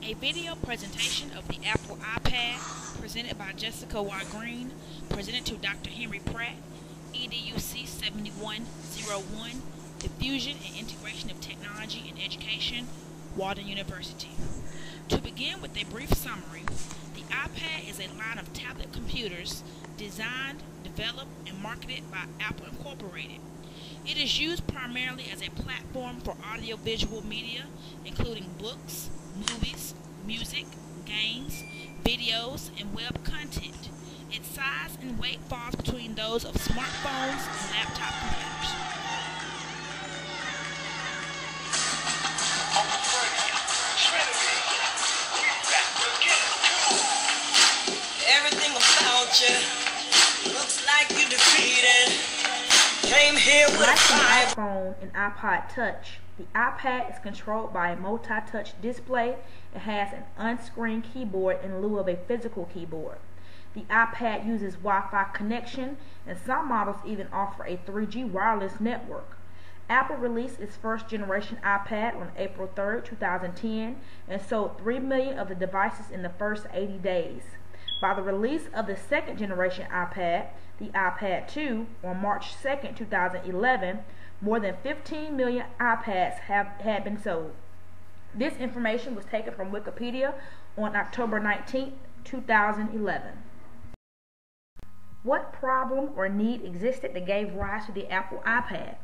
A video presentation of the Apple iPad presented by Jessica Y. Green, presented to Dr. Henry Pratt, EDUC 7101, Diffusion and Integration of Technology in Education, Walden University. To begin with a brief summary, the iPad is a line of tablet computers designed, developed, and marketed by Apple Incorporated. It is used primarily as a platform for audiovisual media, including books, movies, music, games, videos, and web content. Its size and weight falls between those of smartphones and laptop computers. Everything about you looks like you defeated. Came here with like an iPhone and iPod Touch, the iPad is controlled by a multi-touch display and has an on-screen keyboard in lieu of a physical keyboard. The iPad uses Wi-Fi connection, and some models even offer a 3G wireless network. Apple released its first generation iPad on April 3, 2010, and sold 3 million of the devices in the first 80 days. By the release of the second generation iPad, the iPad 2, on March 2, 2011, more than 15 million iPads had been sold. This information was taken from Wikipedia on October 19, 2011. What problem or need existed that gave rise to the Apple iPad?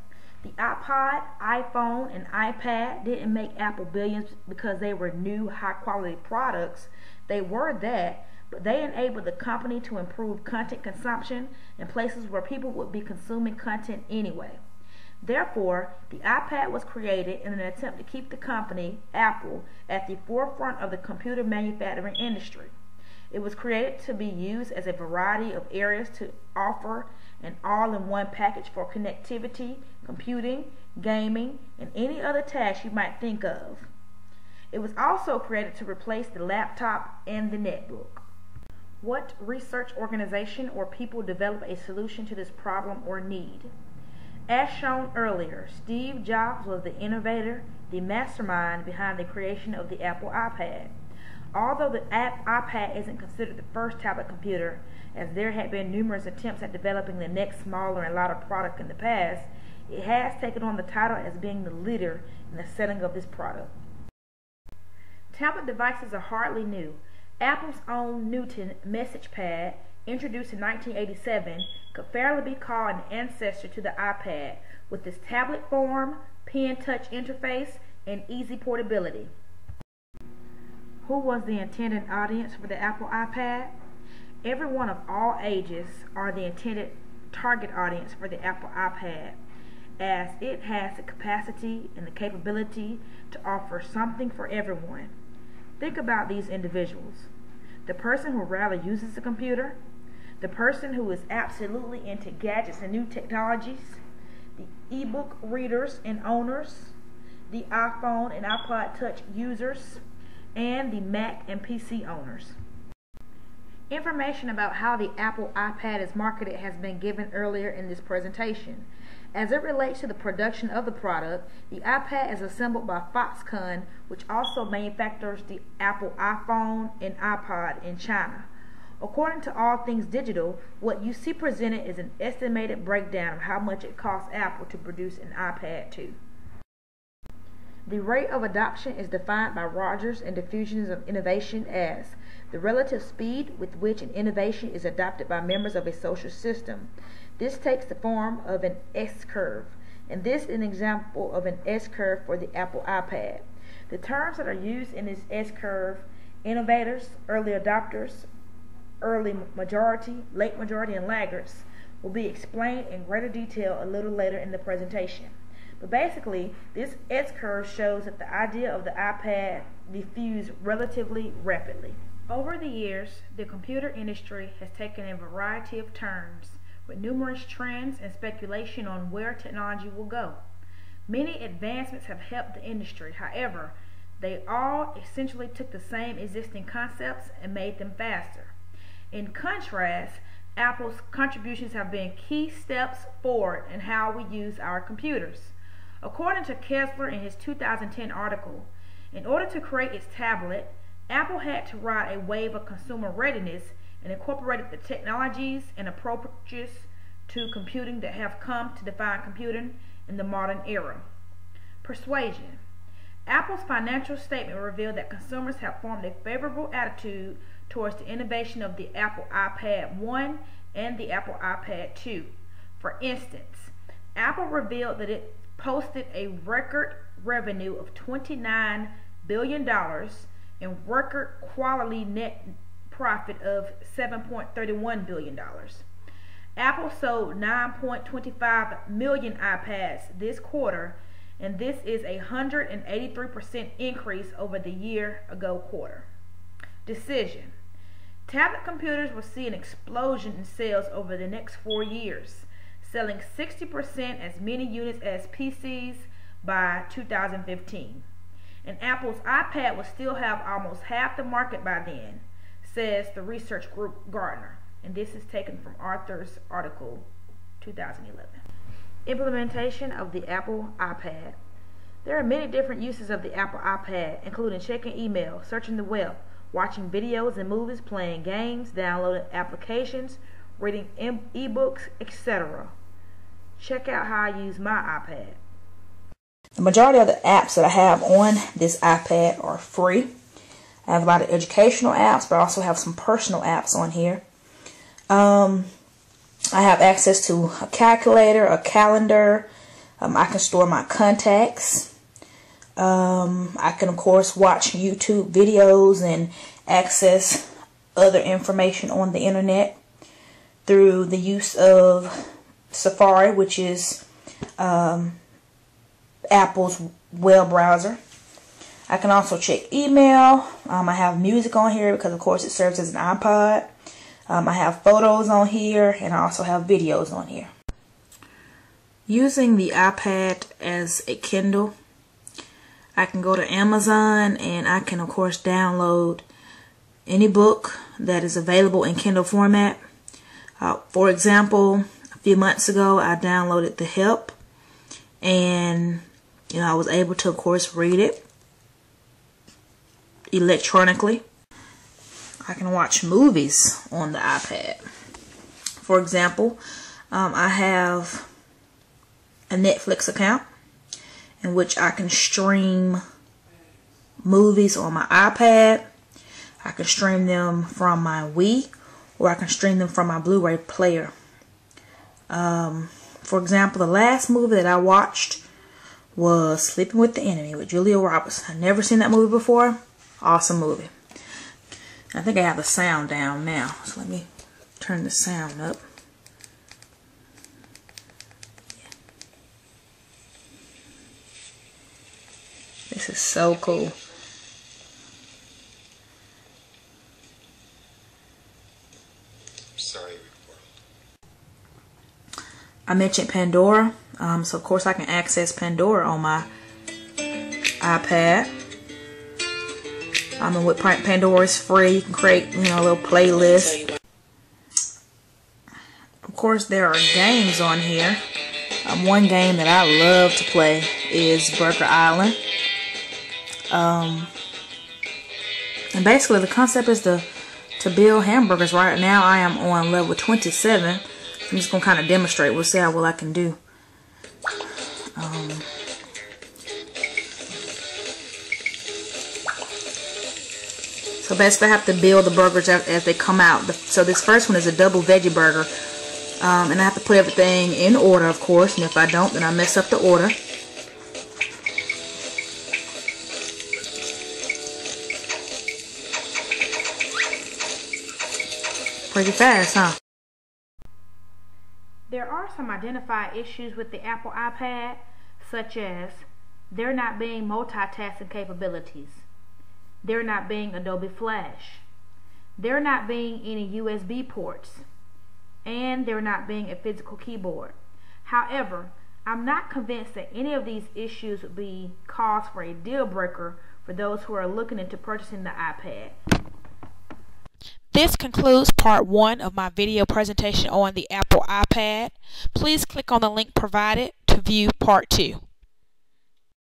The iPod, iPhone, and iPad didn't make Apple billions because they were new, high-quality products. They were that, but they enabled the company to improve content consumption in places where people would be consuming content anyway. Therefore, the iPad was created in an attempt to keep the company, Apple, at the forefront of the computer manufacturing industry. It was created to be used as a variety of areas to offer an all-in-one package for connectivity, computing, gaming, and any other task you might think of. It was also created to replace the laptop and the netbook. What research organization or people develop a solution to this problem or need? As shown earlier, Steve Jobs was the innovator, the mastermind behind the creation of the Apple iPad. Although the iPad isn't considered the first tablet computer, as there had been numerous attempts at developing the next smaller and lighter product in the past, it has taken on the title as being the leader in the selling of this product. Tablet devices are hardly new. Apple's own Newton MessagePad, introduced in 1987, could fairly be called an ancestor to the iPad, with its tablet form, pen-touch interface, and easy portability. Who was the intended audience for the Apple iPad? Everyone of all ages are the intended target audience for the Apple iPad, as it has the capacity and the capability to offer something for everyone. Think about these individuals. The person who rarely uses the computer, the person who is absolutely into gadgets and new technologies, the ebook readers and owners, the iPhone and iPod Touch users, and the Mac and PC owners. Information about how the Apple iPad is marketed has been given earlier in this presentation. As it relates to the production of the product, the iPad is assembled by Foxconn, which also manufactures the Apple iPhone and iPod in China. According to All Things Digital, what you see presented is an estimated breakdown of how much it costs Apple to produce an iPad 2. The rate of adoption is defined by Rogers and Diffusion of Innovation as the relative speed with which an innovation is adopted by members of a social system. This takes the form of an S-curve, and this is an example of an S-curve for the Apple iPad. The terms that are used in this S-curve, innovators, early adopters, early majority, late majority, and laggards, will be explained in greater detail a little later in the presentation. But basically, this S-curve shows that the idea of the iPad diffused relatively rapidly. Over the years, the computer industry has taken a variety of turns, with numerous trends and speculation on where technology will go. Many advancements have helped the industry. However, they all essentially took the same existing concepts and made them faster. In contrast, Apple's contributions have been key steps forward in how we use our computers. According to Kessler in his 2010 article, in order to create its tablet, Apple had to ride a wave of consumer readiness and incorporated the technologies and approaches to computing that have come to define computing in the modern era. Persuasion. Apple's financial statement revealed that consumers have formed a favorable attitude towards the innovation of the Apple iPad 1 and the Apple iPad 2. For instance, Apple revealed that it posted a record revenue of $29 billion and record quality net profit of $7.31 billion. Apple sold 9.25 million iPads this quarter, and this is a 183% increase over the year ago quarter. Decision. Tablet computers will see an explosion in sales over the next 4 years, selling 60% as many units as PCs by 2015. And Apple's iPad will still have almost half the market by then, says the research group Gartner. And this is taken from Arthur's article, 2011. Implementation of the Apple iPad. There are many different uses of the Apple iPad, including checking email, searching the web, watching videos and movies, playing games, downloading applications, reading ebooks, etc. Check out how I use my iPad. The majority of the apps that I have on this iPad are free. I have a lot of educational apps, but I also have some personal apps on here. I have access to a calculator, a calendar. I can store my contacts. I can, of course, watch YouTube videos and access other information on the internet through the use of Safari, which is Apple's web browser. I can also check email. I have music on here because, of course, it serves as an iPod. I have photos on here, and I also have videos on here. Using the iPad as a Kindle, I can go to Amazon and I can, of course, download any book that is available in Kindle format. For example, a few months ago, I downloaded The Help, and I was able to, of course, read it electronically. I can watch movies on the iPad. For example, I have a Netflix account in which I can stream movies on my iPad. I can stream them from my Wii, or I can stream them from my Blu-ray player. For example, the last movie that I watched was Sleeping with the Enemy with Julia Roberts. I've never seen that movie before. Awesome movie. I think I have the sound down now, so let me turn the sound up. This is so cool. Sorry. I mentioned Pandora, so of course I can access Pandora on my iPad. With Pandora is free. You can create, a little playlist. Of course, there are games on here. One game that I love to play is Burger Island. And basically, the concept is to build hamburgers. Right now, I am on level 27. So I'm just gonna kind of demonstrate. We'll see how well I can do. So basically I have to build the burgers as they come out. So this first one is a double veggie burger. And I have to put everything in order, of course. And if I don't, then I mess up the order. Pretty fast, huh? There are some identified issues with the Apple iPad, such as there not being multitasking capabilities, there not being Adobe Flash, there not being any USB ports, and there not being a physical keyboard. However, I'm not convinced that any of these issues would be cause for a deal breaker for those who are looking into purchasing the iPad. This concludes part 1 of my video presentation on the Apple iPad. Please click on the link provided to view part 2.